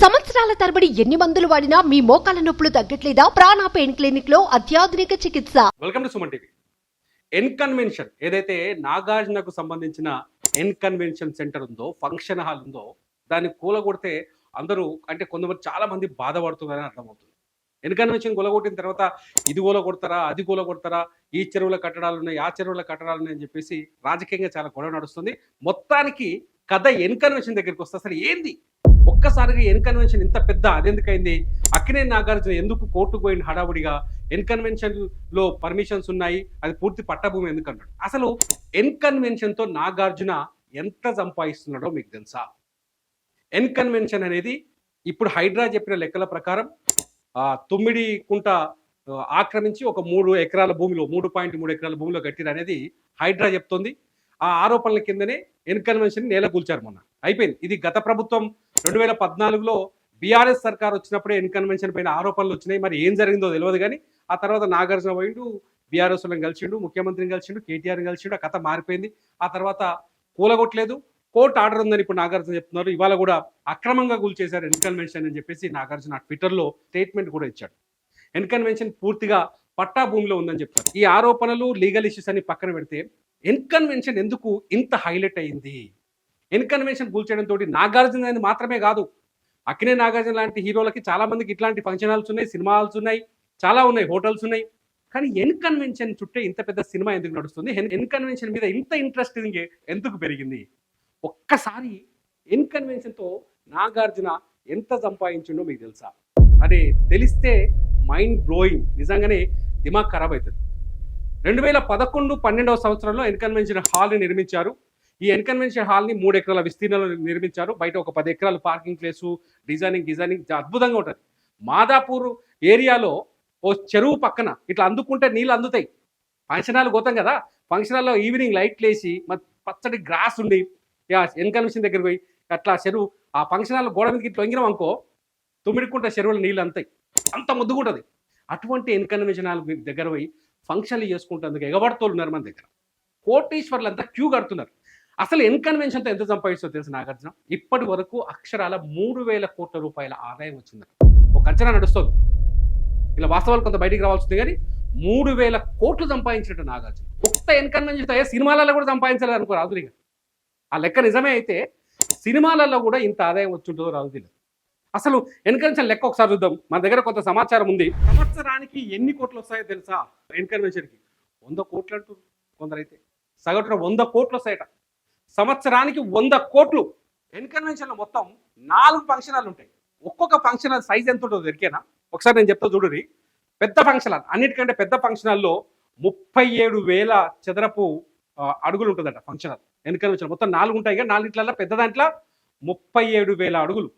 సంవత్సరాల తరబడి ఎన్ని మందులు వాడినా మీ మోకాల నొప్పులు తగ్గట్లేదా? ప్రాణ పెయిన్ క్లినిక్ లో అత్యాధునిక చికిత్స. Welcome to Suman TV. N convention ఏదైతే నాగార్జునకు సంబంధించిన ఎన్ కన్వెన్షన్ సెంటర్ ఉందో, ఫంక్షన్ హాల్ ఉందో, దాన్ని కూలగొడితే అందరూ అంటే కొంతమంది చాలా మంది బాధపడుతున్నారని అర్థమవుతుంది. ఎన్ కన్వెన్షన్ కూలగొట్టిన తర్వాత ఇది కూలగొడతారా, అది కూలగొడతారా, ఈ చెరువుల కట్టడాలు ఉన్నాయి, ఆ చెరువుల కట్టడాలు ఉన్నాయి అని చెప్పేసి రాజకీయంగా చాలా గొడవ నడుస్తుంది. మొత్తానికి కథ ఎన్ కన్వెన్షన్ దగ్గరికి వస్తే అసలు ఏంది ఒక్కసారిగా ఎన్ కన్వెన్షన్ ఇంత పెద్ద అదెందుకైంది? అక్కినేని నాగార్జున ఎందుకు కోర్టుకు పోయిన హడావుడిగా ఎన్ కన్వెన్షన్ లో పర్మిషన్స్ ఉన్నాయి, అది పూర్తి పట్టభూమి ఎందుకు అన్నాడు? అసలు ఎన్ కన్వెన్షన్ తో నాగార్జున ఎంత సంపాదిస్తున్నాడో మీకు తెలుసా? ఎన్ కన్వెన్షన్ అనేది ఇప్పుడు హైడ్రా చెప్పిన లెక్కల ప్రకారం 9 కుంట ఆక్రమించి ఒక 3 ఎకరాల భూమిలో 3.3 ఎకరాల భూమిలో కట్టిరు అనేది హైడ్రా చెప్తోంది. ఆ ఆరోపణల కిందనే ఎన్ కన్వెన్షన్ నేలకూల్చారు. మొన్న అయిపోయింది. ఇది గత ప్రభుత్వం 2014లో బీఆర్ఎస్ సర్కార్ వచ్చినప్పుడే ఎన్ కన్వెన్షన్ పైన ఆరోపణలు వచ్చినాయి. మరి ఏం జరిగిందో తెలియదు కానీ ఆ తర్వాత నాగార్జున పోయిండు, బీఆర్ఎస్ వాళ్ళని కలిసిండు, ముఖ్యమంత్రిని కలిసిండు, కేటీఆర్ని కలిసిండు. ఆ కథ మారిపోయింది. ఆ తర్వాత కూలగొట్టలేదు, కోర్టు ఆర్డర్ ఉందని ఇప్పుడు నాగార్జున చెప్తున్నారు. ఇవాళ కూడా అక్రమంగా కూల్చేశారు ఎన్ కన్వెన్షన్ అని చెప్పేసి నాగార్జున ట్విట్టర్లో స్టేట్మెంట్ కూడా ఇచ్చాడు. ఎన్ కన్వెన్షన్ పూర్తిగా పట్టా భూమిలో ఉందని చెప్తారు. ఈ ఆరోపణలు లీగల్ ఇష్యూస్ అని పక్కన పెడితే ఎన్ కన్వెన్షన్ ఎందుకు ఇంత హైలైట్ అయింది? ఎన్ కన్వెన్షన్ కూల్చేయడంతో నాగార్జున అని మాత్రమే కాదు, అక్కినేని నాగార్జున లాంటి హీరోలకి చాలా మందికి ఇట్లాంటి ఫంక్షన్ హాల్స్ ఉన్నాయి, సినిమా హాల్స్ ఉన్నాయి, చాలా ఉన్నాయి, హోటల్స్ ఉన్నాయి. కానీ ఎన్ కన్వెన్షన్ చుట్టే ఇంత పెద్ద సినిమా ఎందుకు నడుస్తుంది? ఎన్ కన్వెన్షన్ మీద ఇంత ఇంట్రెస్టింగ్ ఎందుకు పెరిగింది? ఒక్కసారి ఎన్ కన్వెన్షన్తో నాగార్జున ఎంత సంపాదించిండో మీకు తెలుసా? అదే తెలిస్తే మైండ్ బ్లోయింగ్, నిజంగానే దిమాగ్ ఖరాబ్ అవుతుంది. 2011-12వ సంవత్సరంలో ఎన్ కన్వెన్షన్ హాల్ని నిర్మించారు. ఈ ఎన్ కన్వెన్షన్ హాల్ని 3 ఎకరాల విస్తీర్ణంలో నిర్మించారు. బయట ఒక 10 ఎకరాలు పార్కింగ్ ప్లేసు, డిజైనింగ్ అద్భుతంగా ఉంటుంది. మాదాపూర్ ఏరియాలో ఓ చెరువు పక్కన ఇట్లా అందుకుంటే నీళ్ళు అందుతాయి. ఫంక్షన్ హాల్ గోతాం కదా, ఫంక్షన్ హాల్లో ఈవినింగ్ లైట్లు వేసి పచ్చడి గ్రాస్ ఉండి ఎన్ కన్వెన్షన్ దగ్గర పోయి అట్లా చెరువు ఆ ఫంక్షన్ హాల్ గోడ మీదకి ఇట్లా వంగినాం అనుకో, 9 కుంట చెరువుల నీళ్ళు అంతాయి, అంత ముద్దుగుంటుంది. అటువంటి ఎన్ కన్వెన్షన్ హాల్ దగ్గర పోయి ఫంక్షన్లు చేసుకుంటేందుకు ఎగబడుతోళ్ళు ఉన్నారు మన దగ్గర. కోటీశ్వర్లు అంతా క్యూ కడుతున్నారు. అసలు ఎన్ కన్వెన్షన్తో ఎంత సంపాదిస్తుందో తెలుసు నాగార్జున? ఇప్పటి వరకు అక్షరాల 3,000 కోట్ల రూపాయల ఆదాయం వచ్చిందని ఒక అంచనా నడుస్తుంది. ఇలా వాస్తవాలు కొంత బయటికి రావాల్సింది కానీ 3,000 కోట్లు సంపాదించినట్టు నాగార్జున. ఒక్క ఎన్ కన్వెన్షన్తో సినిమాలలో కూడా సంపాదించాలి అనుకో రాదులిగా. ఆ లెక్క నిజమే అయితే సినిమాలలో కూడా ఇంత ఆదాయం వచ్చుంటుందో రాదు. అసలు ఎన్ కన్వెన్షన్ లెక్క ఒకసారి చూద్దాం. మన దగ్గర కొంత సమాచారం ఉంది. సంవత్సరానికి ఎన్ని కోట్లు వస్తాయో తెలుసా? ఎన్ కన్వెన్షన్కి 100 కోట్లు అంటూ కొందరైతే సగటున 100 కోట్లు వస్తాయట. సంవత్సరానికి 100 కోట్లు. ఎన్ కన్వెన్షన్లో మొత్తం 4 ఫంక్షన్ హాల్ ఉంటాయి. ఒక్కొక్క ఫంక్షన్ హాల్ సైజ్ ఎంత ఉంటుందో దొరికేనా? ఒకసారి నేను చెప్తా చూడురి. పెద్ద ఫంక్షన్ హాల్, అన్నిటికంటే పెద్ద ఫంక్షన్ హాల్లో 37,000 చదరపు అడుగులు ఉంటుందట ఫంక్షన్ హాల్. ఎన్ కన్వెన్షన్ మొత్తం 4 ఉంటాయి కదా, 4 పెద్ద దాంట్లో 37,000 అడుగులు.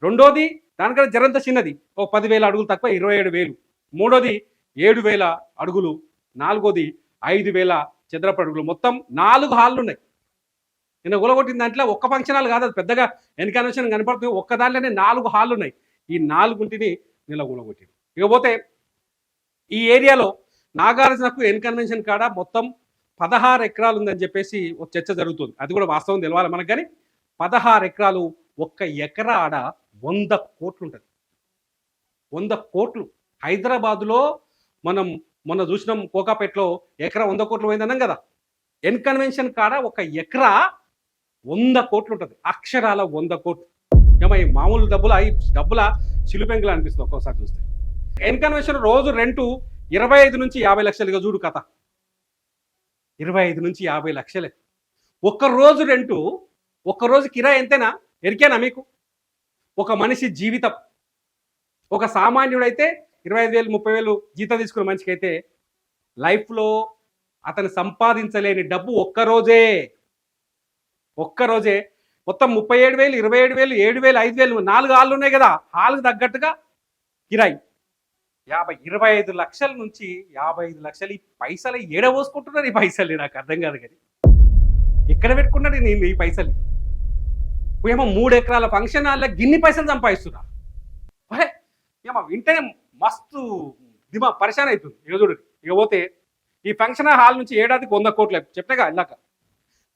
రెండోది దానికంటే జరంత చిన్నది, ఓ 10,000 అడుగులు తక్కువ, 27,000. మూడోది 7,000 అడుగులు. నాలుగోది 5,000 చదరపు అడుగులు. మొత్తం 4 హాళ్ళు ఉన్నాయి. నిన్న గులగొట్టిన దాంట్లో ఒక్క ఫంక్షన్ హాల్ కాదు, అది పెద్దగా ఎన్ కన్వెన్షన్ కనపడుతుంది. ఒక్క దాంట్లోనే 4 హాళ్ళు ఉన్నాయి. ఈ 4 నిన్న గులగొట్టింది. ఇకపోతే ఈ ఏరియాలో నాగార్జునకు ఎన్ కన్వెన్షన్ కాడ మొత్తం 16 ఎకరాలు ఉందని చెప్పేసి ఒక చర్చ జరుగుతుంది. అది కూడా వాస్తవం తెలవాలి మనకు. కానీ 16 ఎకరాలు, ఒక్క ఎకరా ఆడ 100 కోట్లు ఉంటుంది. 100 కోట్లు. హైదరాబాదులో మనం మొన్న చూసినాం, కోకాపేటలో ఎకరా 100 కోట్లు పోయిందన్నాం కదా. ఎన్ కన్వెన్షన్ కాడ ఒక ఎకరా 100 కోట్లు ఉంటుంది. అక్షరాల 100 కోట్లు. ఏమై మామూలు డబ్బుల చిలుపెంగులు అనిపిస్తుంది ఒక్కోసారి చూస్తే. ఎన్ కన్వెన్షన్ రోజు రెంటు 25 నుంచి 50 లక్షలుగా చూడు కథ. 25 నుంచి 50 లక్షలే ఒక్కరోజు రెంటు. ఒక్కరోజు కిరాయి ఎంతేనా ఎరికేనా మీకు? ఒక మనిషి జీవితం. ఒక సామాన్యుడైతే 25,000 30,000 జీతం తీసుకున్న మనిషికి అయితే లైఫ్లో అతను సంపాదించలేని డబ్బు ఒక్కరోజే మొత్తం 37,000 27,000 7,000 5,000 4 హాళ్ళు ఉన్నాయి కదా, హాల్కి తగ్గట్టుగా కిరాయి 25 లక్షల నుంచి 55 లక్షలు. ఈ పైసలు ఏడవోసుకుంటున్నారు. ఈ పైసలు నాకు అర్థం కాదు కానీ ఎక్కడ పెట్టుకున్నాడు నేను ఈ పైసలు? ఏమో 3 ఎకరాల ఫంక్షన్ హాల్లో గిన్ని పైసలు సంపాదిస్తున్నా. ఏమో వింటేనే మస్తు దిమా పరిశాన్ అవుతుంది. ఇక చూడు. ఇకపోతే ఈ ఫంక్షన్ హాల్ నుంచి ఏడాదికి 100 కోట్లు చెప్పాగా ఇందాక.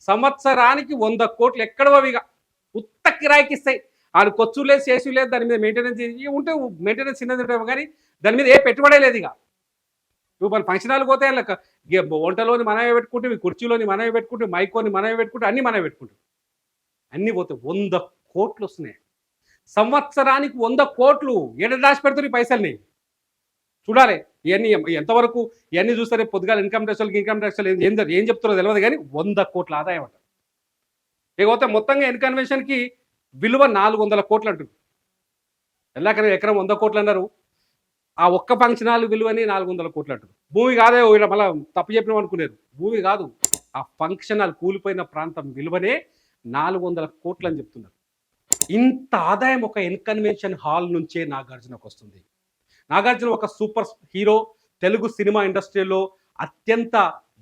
సంవత్సరానికి 100 కోట్లు ఎక్కడో ఇక ఉత్త కిరాయికి ఇస్తాయి. ఆడు కొచ్చు లేదు, చేసు లేదు, దాని మీద మెయింటెనెన్స్ ఉంటే మెయింటెనెన్స్ చిన్నది ఉంటాము కానీ దాని మీద ఏ పెట్టుబడే లేదు. ఇక ఇప్పుడు మన ఫంక్షన్ హాల్ పోతే వంటలోని మనమే పెట్టుకుంటే, కుర్చీలోని మనమే పెట్టుకుంటే, మైకోని మనమే పెట్టుకుంటే, అన్నీ మనమే పెట్టుకుంటాం. అన్నీ పోతే 100 కోట్లు వస్తున్నాయి సంవత్సరానికి. 100 కోట్లు ఏడ దాచి పెడుతున్నారు ఈ పైసల్ని. చూడాలి ఇవన్నీ ఎంతవరకు. ఇవన్నీ చూస్తే పొద్దుగాల ఇన్కమ్ ట్యాక్స్ ఏం చెప్తారో తెలియదు కానీ 100 కోట్ల ఆదాయం అంట. ఇకపోతే మొత్తంగా ఇన్కన్వెన్షన్కి విలువ 400 కోట్లు అంటుంది. ఎల్లాకనే ఎకరం 100 కోట్లు అన్నారు. ఆ ఒక్క ఫంక్షన్ హాల్ విలువని 400 కోట్లు అంటారు. భూమి కాదే ఇలా మళ్ళీ తప్పు చెప్పినాం అనుకునేది. భూమి కాదు, ఆ ఫంక్షన్ హాల్ కూలిపోయిన ప్రాంతం విలువనే 400 కోట్లు అని చెప్తున్నారు. ఇంత ఆదాయం ఒక ఇన్కన్వెన్షన్ హాల్ నుంచే నాగార్జునకు వస్తుంది. నాగార్జున ఒక సూపర్ హీరో, తెలుగు సినిమా ఇండస్ట్రీలో అత్యంత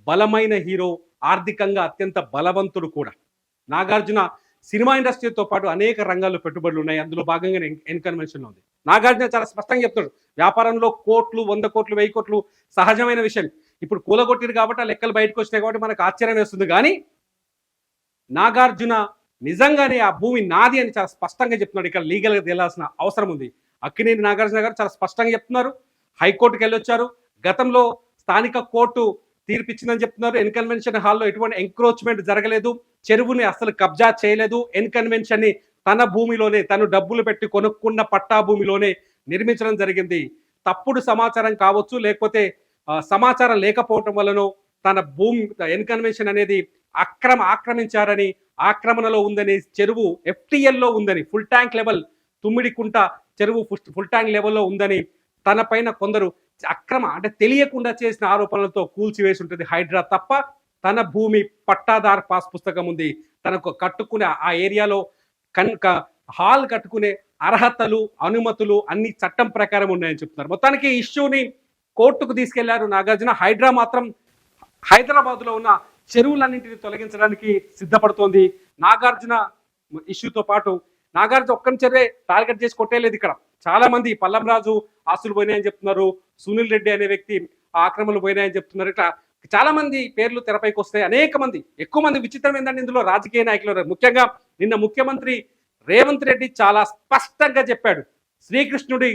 బలమైన హీరో, ఆర్థికంగా అత్యంత బలవంతుడు కూడా. నాగార్జున సినిమా ఇండస్ట్రీతో పాటు అనేక రంగాల్లో పెట్టుబడులు ఉన్నాయి. అందులో భాగంగానే ఇన్కన్వెన్షన్లో ఉంది. నాగార్జున చాలా స్పష్టంగా చెప్తాడు, వ్యాపారంలో కోట్లు, 100 కోట్లు, 1000 కోట్లు సహజమైన విషయం. ఇప్పుడు కూలగొట్టిరు కాబట్టి ఆ లెక్కలు బయటకు వచ్చినాయి కాబట్టి మనకు ఆశ్చర్యం వేస్తుంది. కానీ నాగార్జున నిజంగానే ఆ భూమి నాది అని చాలా స్పష్టంగా చెప్తున్నాడు. ఇక్కడ లీగల్గా తేలాల్సిన అవసరం ఉంది. అక్కినేని నాగార్జున గారు చాలా స్పష్టంగా చెప్తున్నారు. హైకోర్టుకి వెళ్ళొచ్చారు. గతంలో స్థానిక కోర్టు తీర్పిచ్చిందని చెప్తున్నారు. ఇన్కన్వెన్షన్ హాల్లో ఎటువంటి ఎంక్రోచ్మెంట్ జరగలేదు, చెరువుని అసలు కబ్జా చేయలేదు. ఇన్కన్వెన్షన్ ని తన భూమిలోనే, తను డబ్బులు పెట్టి కొనుక్కున్న పట్టా భూమిలోనే నిర్మించడం జరిగింది. తప్పుడు సమాచారం కావచ్చు, లేకపోతే సమాచారం లేకపోవటం వలన తన భూమి ఇన్కన్వెన్షన్ అనేది ఆక్రమించారని, ఆక్రమణలో ఉందని, చెరువు FTL లో ఉందని, ఫుల్ ట్యాంక్ లెవెల్ తుమ్మిడికుంట చెరువు ఫుల్ ట్యాంక్ లెవెల్లో ఉందని తన పైన కొందరు అంటే తెలియకుండా చేసిన ఆరోపణలతో కూల్చివేసి ఉంటుంది హైడ్రా. తప్ప తన భూమి పట్టాదారు పాస్ పుస్తకం ఉంది. తనకు కట్టుకునే ఆ ఏరియాలో హాల్ కట్టుకునే అర్హతలు, అనుమతులు అన్ని చట్టం ప్రకారం ఉన్నాయని చెప్తున్నారు. మొత్తానికి ఇష్యూని కోర్టుకు తీసుకెళ్లారు నాగార్జున. హైడ్రా మాత్రం హైదరాబాద్లో ఉన్న చెరువులన్నింటినీ తొలగించడానికి సిద్ధపడుతోంది. నాగార్జున ఇష్యూతో పాటు నాగార్జున ఒక్కని చెరువే టార్గెట్ చేసి కొట్టేలేదు. ఇక్కడ చాలా మంది పల్లం రాజు ఆస్తులు పోయినాయని చెప్తున్నారు, సునీల్ రెడ్డి అనే వ్యక్తి ఆక్రమణలు పోయినాయని చెప్తున్నారు. ఇట్లా చాలా మంది పేర్లు తెరపైకి వస్తాయి. అనేక మంది, ఎక్కువ మంది. విచిత్రం ఏంటంటే ఇందులో రాజకీయ నాయకులు. ముఖ్యంగా నిన్న ముఖ్యమంత్రి రేవంత్ రెడ్డి చాలా స్పష్టంగా చెప్పాడు, శ్రీకృష్ణుడి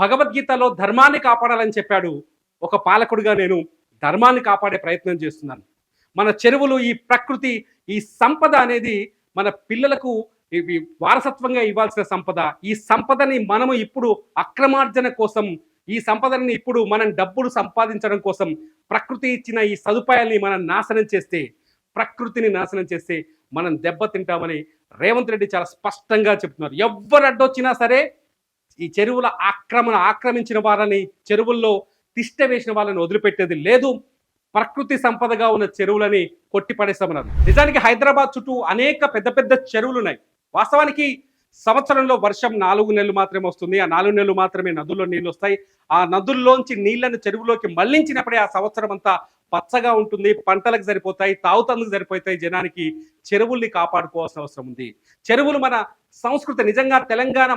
భగవద్గీతలో ధర్మాన్ని కాపాడాలని చెప్పాడు. ఒక పాలకుడిగా నేను ధర్మాన్ని కాపాడే ప్రయత్నం చేస్తున్నాను. మన చెరువులు, ఈ ప్రకృతి, ఈ సంపద అనేది మన పిల్లలకు వారసత్వంగా ఇవ్వాల్సిన సంపద. ఈ సంపదని మనము ఇప్పుడు అక్రమార్జన కోసం, ఈ సంపదని ఇప్పుడు మనం డబ్బులు సంపాదించడం కోసం ప్రకృతి ఇచ్చిన ఈ సదుపాయాల్ని మనం నాశనం చేస్తే, ప్రకృతిని నాశనం చేస్తే మనం దెబ్బతింటామని రేవంత్ రెడ్డి చాలా స్పష్టంగా చెప్తున్నారు. ఎవరు అడ్డొచ్చినా సరే ఈ చెరువుల ఆక్రమించిన వాళ్ళని, చెరువుల్లో తిష్ట వేసిన వాళ్ళని వదిలిపెట్టేది లేదు. ప్రకృతి సంపదగా ఉన్న చెరువులని కొట్టిపడేస్తామన్నారు. నిజానికి హైదరాబాద్ చుట్టూ అనేక పెద్ద పెద్ద చెరువులు ఉన్నాయి. వాస్తవానికి సంవత్సరంలో వర్షం 4 నెలలు మాత్రమే వస్తుంది. ఆ 4 నెలలు మాత్రమే నదుల్లో నీళ్ళు వస్తాయి. ఆ నదుల్లోంచి నీళ్లను చెరువులోకి మళ్లించినప్పుడే ఆ సంవత్సరం అంతా పచ్చగా ఉంటుంది, పంటలకు సరిపోతాయి, తాగుతందుకు సరిపోతాయి. జనానికి చెరువుల్ని కాపాడుకోవాల్సిన అవసరం ఉంది. చెరువులు మన సంస్కృతి. నిజంగా తెలంగాణ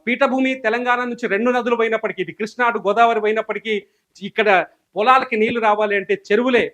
పీఠభూమి, తెలంగాణ నుంచి 2 నదులు పోయినప్పటికీ, ఇది కృష్ణా అటు గోదావరి పోయినప్పటికీ ఇక్కడ పొలాలకి నీళ్లు రావాలి అంటే చెరువులే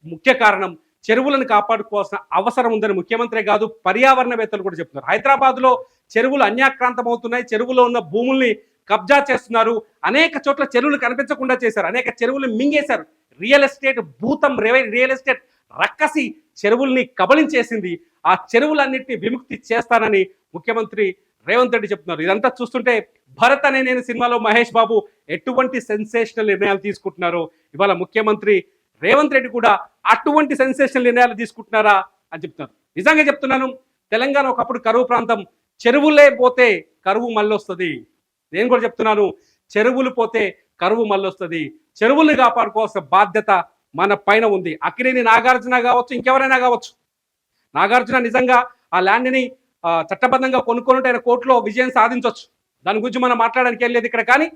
ముఖ్య కారణం. చెరువులను కాపాడుకోవాల్సిన అవసరం ఉందని ముఖ్యమంత్రి కాదు, పర్యావరణవేత్తలు కూడా చెప్తున్నారు. హైదరాబాద్లో చెరువులు అన్యాక్రాంతం అవుతున్నాయి, చెరువులో ఉన్న భూముల్ని కబ్జా చేస్తున్నారు. అనేక చోట్ల చెరువులు కనిపించకుండా చేశారు, అనేక చెరువులు మింగేశారు. రియల్ ఎస్టేట్ భూతం, రియల్ ఎస్టేట్ రక్కసి చెరువుల్ని కబళించేసింది. ఆ చెరువులన్నింటినీ విముక్తి చేస్తానని ముఖ్యమంత్రి రేవంత్ రెడ్డి చెప్తున్నారు. ఇదంతా చూస్తుంటే భరత్ అనే నేను సినిమాలో మహేష్ బాబు ఎటువంటి సెన్సేషనల్ నిర్ణయాలు తీసుకుంటున్నారో, ఇవాళ ముఖ్యమంత్రి రేవంత్ రెడ్డి కూడా అటువంటి సెన్సేషనల్ నిర్ణయాలు తీసుకుంటున్నారా అని చెప్తున్నారు. నిజంగా చెప్తున్నాను, తెలంగాణ ఒకప్పుడు కరువు ప్రాంతం. చెరువులే పోతే కరువు మళ్ళొస్తుంది. నేను కూడా చెప్తున్నాను, చెరువులు పోతే కరువు మళ్ళొస్తుంది. చెరువుల్ని కాపాడుకోవాల్సిన బాధ్యత మన పైన ఉంది. అక్కినేని నాగార్జున కావచ్చు, ఇంకెవరైనా కావచ్చు. నాగార్జున నిజంగా ఆ ల్యాండ్ని చట్టబద్ధంగా కొనుక్కుంటే ఆయన కోర్టులో విజయం సాధించవచ్చు. దాని గురించి మనం మాట్లాడడానికి వెళ్ళలేదు ఇక్కడ. కానీ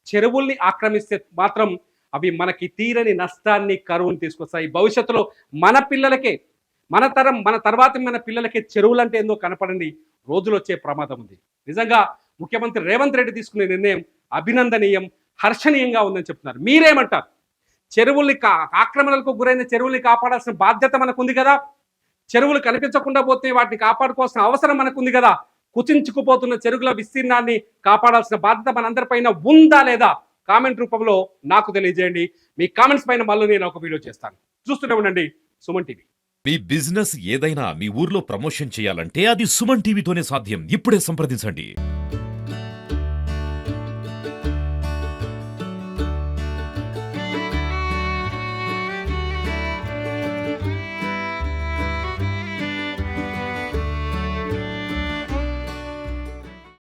చెరువుల్ని ఆక్రమిస్తే మాత్రం అవి మనకి తీరని నష్టాన్ని, కరువుని తీసుకొస్తాయి. భవిష్యత్తులో మన పిల్లలకే, మన తర్వాత మన పిల్లలకే చెరువులు అంటే ఏందో కనపడండి రోజులు వచ్చే ప్రమాదం ఉంది. నిజంగా ముఖ్యమంత్రి రేవంత్ రెడ్డి తీసుకునే నిర్ణయం అభినందనీయం, హర్షణీయంగా ఉందని చెప్తున్నారు. మీరేమంటారు? చెరువుల్ని ఆక్రమణలకు గురైన చెరువుల్ని కాపాడాల్సిన బాధ్యత మనకుంది కదా. చెరువులు కనిపించకుండా పోతే వాటిని కాపాడుకోవాల్సిన అవసరం మనకుంది కదా. కుచించుకుపోతున్న చెరువుల విస్తీర్ణాన్ని కాపాడాల్సిన బాధ్యత మనందరిపైన ఉందా లేదా కామెంట్ రూపంలో నాకు తెలియజేయండి. మీ కామెంట్స్ పైన మళ్ళీ నేను ఒక వీడియో చేస్తాను. చూస్తూనే ఉండండి సుమన్ టీవీ. మీ బిజినెస్ ఏదైనా మీ ఊర్లో ప్రమోషన్ చేయాలంటే అది సుమన్ టీవీతోనే సాధ్యం. ఇప్పుడే సంప్రదించండి.